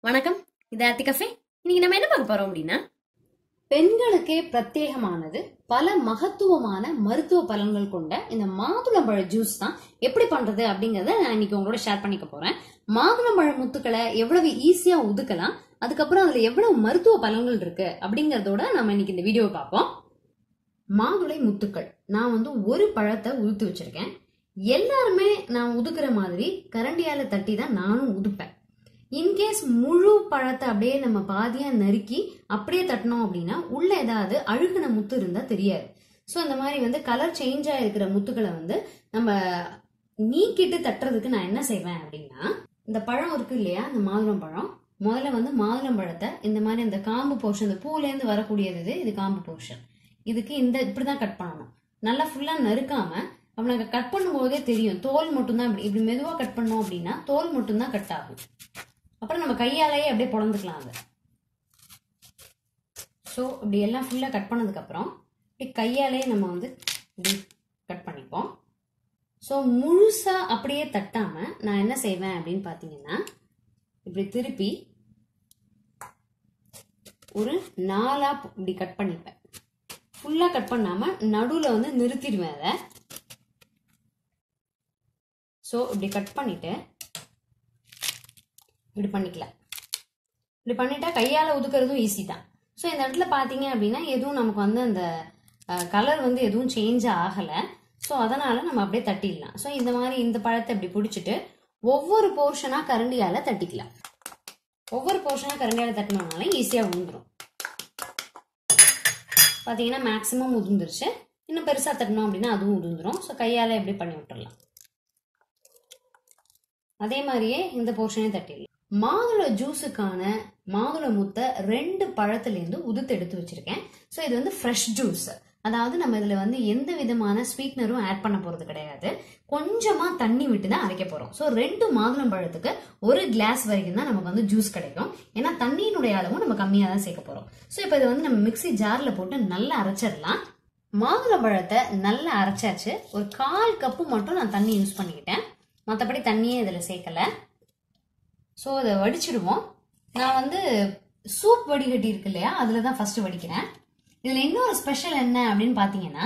வணக்கம், இது ஆர்த்தி கஃபே. இன்னைக்கு நம்ம என்ன பார்க்க போறோம் அப்படின்னா, பெண்களுக்கே பிரத்யேகமானது பல மகத்துவமான மருத்துவ பலன்கள் கொண்ட இந்த மாதுளம்பழ ஜூஸ் தான் எப்படி பண்றது அப்படிங்கறத நான் இன்னைக்கு உங்களோட ஷேர் பண்ணிக்க போறேன். மாதுளம்பழ முத்துக்களை எவ்வளவு ஈஸியா உதுக்கலாம், அதுக்கப்புறம் அதுல எவ்வளவு மருத்துவ பலன்கள் இருக்கு அப்படிங்கறதோட நம்ம இன்னைக்கு இந்த வீடியோவை பார்ப்போம். மாதுளை முத்துக்கள் நான் ஒரு பழத்தை உதுத்து வச்சிருக்கேன். எல்லாருமே நான் உதுக்குற மாதிரி கரண்டியால தட்டி தான் நானும் உதுப்பேன். இன்கேஸ் முழு பழத்தை அப்படியே நம்ம பாதியா நறுக்கி அப்படியே தட்டினோம் அப்படின்னா உள்ள ஏதாவது அழுகுன முத்து இருந்தா தெரியாது. ஸோ இந்த மாதிரி கலர் சேஞ்ச் ஆயிருக்கிற முத்துக்களை நம்ம நீக்கிட்டு தட்டுறதுக்கு நான் என்ன செய்வேன் அப்படின்னா, இந்த பழம் இருக்கு இல்லையா, இந்த மாதுளம் பழம், முதல்ல மாதுளம் பழத்தை இந்த மாதிரி அந்த காம்பு போர்ஷன், இந்த பூல இருந்து வரக்கூடியது இது காம்பு போர்ஷன், இதுக்கு இப்படிதான் கட் பண்ணணும். நல்லா ஃபுல்லா நறுக்காம அப்ப கட் பண்ணும் போதே தெரியும் தோல் மட்டும் தான். இப்படி மெதுவா கட் பண்ணோம் அப்படின்னா தோல் மட்டும் தான் கட் ஆகும். அப்புறம் நம்ம கையாலேயே அப்படியே பொழந்துக்கலாம் அதை. ஸோ இப்படி எல்லாம் ஃபுல்லா கட் பண்ணதுக்கு அப்புறம் இப்படி கையாலேயே நம்ம இப்படி கட் பண்ணிப்போம். ஸோ முழுசா அப்படியே தட்டாம நான் என்ன செய்வேன் அப்படின்னு பாத்தீங்கன்னா, இப்படி திருப்பி ஒரு 4ஆ இப்படி கட் பண்ணிப்பேன். ஃபுல்லா கட் பண்ணாம நடுவுல நிறுத்திடுவேன் அதை. ஸோ இப்படி கட் பண்ணிட்டு இப்படி பண்ணிக்கலாம். இப்படி பண்ணிட்டா கையால உதுக்கிறதும் ஈஸி தான். ஸோ இந்த இடத்துல பாத்தீங்க அப்படின்னா எதுவும் நமக்கு அந்த கலர் எதுவும் சேஞ்ச் ஆகல. ஸோ அதனால நம்ம அப்படியே தட்டிடலாம். ஸோ இந்த மாதிரி இந்த பழத்தை இப்படி பிடிச்சிட்டு ஒவ்வொரு போர்ஷனா கரண்டியால தட்டிக்கலாம். ஒவ்வொரு போர்ஷனா கரண்டியால தட்டினோம்னால ஈஸியா உந்துரும். பாத்தீங்கன்னா மேக்சிமம் உதிர்ந்துருச்சு. இன்னும் பெருசா தட்டணும் அப்படின்னா அதுவும் உதிர்ந்துரும். ஸோ கையால எப்படி பண்ணி விட்டுறலாம். அதே மாதிரியே இந்த போர்ஷனே தட்டிடலாம். மாதுளை ஜூஸுக்கான மாதுளை முத்தை 2 பழத்துல இருந்து உதுத்து எடுத்து வச்சிருக்கேன். ஸோ இது ஃப்ரெஷ் ஜூஸ். அதாவது நம்ம இதுல எந்த விதமான ஸ்வீட்னரும் ஆட் பண்ண போறது கிடையாது. கொஞ்சமா தண்ணி விட்டு தான் அரைக்க போறோம். ஸோ 2 மாதுளம் பழத்துக்கு 1 கிளாஸ் வரைக்கும் தான் நமக்கு ஜூஸ் கிடைக்கும். ஏன்னா தண்ணியினுடைய அளவும் நம்ம கம்மியா தான் சேர்க்க போறோம். ஸோ இப்போ இது நம்ம மிக்ஸி ஜார்ல போட்டு நல்லா அரைச்சிடலாம். மாதுளம் பழத்தை நல்லா அரைச்சாச்சு. ஒரு 1/4 கப்பு மட்டும் நான் தண்ணி யூஸ் பண்ணிக்கிட்டேன். மற்றபடி தண்ணியே இதுல சேர்க்கல. ஸோ அதை வடிச்சிடுவோம். நான் சூப் வடிகட்டி இருக்கு இல்லையா, அதுலதான் ஃபர்ஸ்ட் வடிக்கிறேன். இதுல இன்னொரு ஸ்பெஷல் என்ன அப்படின்னு பாத்தீங்கன்னா,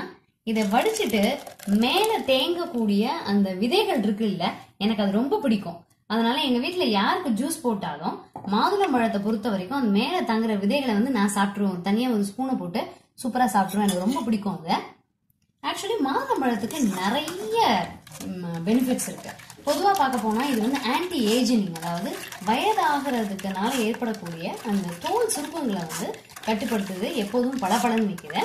இதை வடிச்சிட்டு மேல தேங்கக்கூடிய அந்த விதைகள் இருக்கு இல்ல, எனக்கு அது ரொம்ப பிடிக்கும். அதனால எங்க வீட்டுல யாருக்கு ஜூஸ் போட்டாலும் மாதுளம் பழத்தை பொறுத்த வரைக்கும் அந்த மேல தங்குற விதைகளை நான் சாப்பிட்டுருவேன். தனியா ஒரு ஸ்பூனை போட்டு சூப்பரா சாப்பிட்டுருவேன். எனக்கு ரொம்ப பிடிக்கும் அது. ஆக்சுவலி மாதுளம் பழத்துக்கு நிறைய பெனிஃபிட்ஸ் இருக்கு. பொதுவா பார்க்க போனா இது ஆன்டி ஏஜிங், அதாவது வயதாகிறதுக்குனால ஏற்படக்கூடிய அந்த தோல் சுருக்கங்களை கட்டுப்படுத்துது. எப்போதும் பளபளன்னு வைக்குது.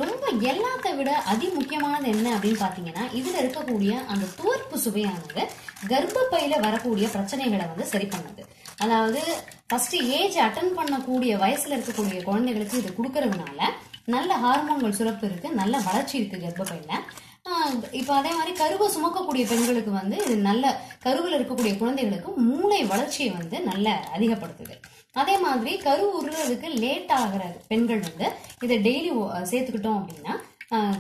ரொம்ப எல்லாத்தை விட அதி முக்கியமானது என்ன அப்படின்னு பாத்தீங்கன்னா, இதுல இருக்கக்கூடிய அந்த துவர்ப்பு சுவையானது கர்ப்பப்பையில வரக்கூடிய பிரச்சனைகளை சரி பண்ணுது. அதாவது ஃபர்ஸ்ட் ஏஜ் அட்டன் பண்ணக்கூடிய வயசுல இருக்கக்கூடிய குழந்தைகளுக்கு இது கொடுக்கறதுனால நல்ல ஹார்மோன்கள் சுரப்பு இருக்கு, நல்ல வளர்ச்சி இருக்கு கர்ப்பப்பையில. இப்ப அதே மாதிரி கருவை சுமக்கக்கூடிய பெண்களுக்கு இது நல்ல கருவில் இருக்கக்கூடிய குழந்தைகளுக்கு மூளை வளர்ச்சியை நல்ல அதிகப்படுத்துது. அதே மாதிரி கரு உருளதுக்கு லேட் ஆகிற பெண்கள் இதை டெய்லி சேர்த்துக்கிட்டோம் அப்படின்னா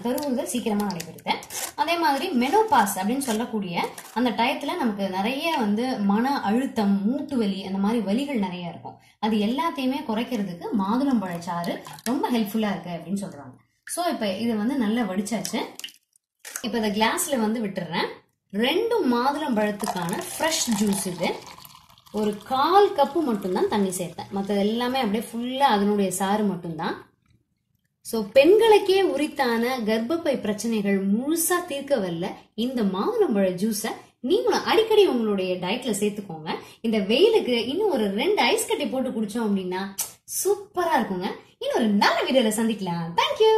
கருவுறுதல் சீக்கிரமா நடைபெறுது. அதே மாதிரி மெனோபாஸ் அப்படின்னு சொல்லக்கூடிய அந்த டயத்துல நமக்கு நிறைய மன அழுத்தம், மூட்டு வலி, அந்த மாதிரி வலிகள் நிறைய இருக்கும். அது எல்லாத்தையுமே குறைக்கிறதுக்கு மாதுளம்பழச்சாறு ரொம்ப ஹெல்ப்ஃபுல்லா இருக்கு அப்படின்னு சொல்றாங்க. சோ இப்ப இது நல்லா வடிச்சாச்சு. இப்ப இந்த கிளாஸ்ல விட்டுறேன். 2 மாதுளம் பழத்துக்கான ஃப்ரெஷ் ஜூஸ் இது. ஒரு 1/4 கப்பு மட்டும்தான் தண்ணி சேர்த்தேன். மற்றது எல்லாமே அப்படியே ஃபுல்லா அதனுடைய சாறு மட்டும்தான். சோ பெண்களுக்கே உரித்தான கர்ப்பப்பை பிரச்சனைகள் முழுசா தீர்க்க வரல இந்த மாதுளம்பழ ஜூஸை நீங்களும் அடிக்கடி உங்களுடைய டயட்ல சேர்த்துக்கோங்க. இந்த வெயிலுக்கு இன்னும் ஒரு 2 ஐஸ் கட்டி போட்டு குடிச்சோம் அப்படின்னா சூப்பரா இருக்குங்க. இன்னும் ஒரு நல்ல வீடியோல சந்திக்கலாம். தேங்க்யூ.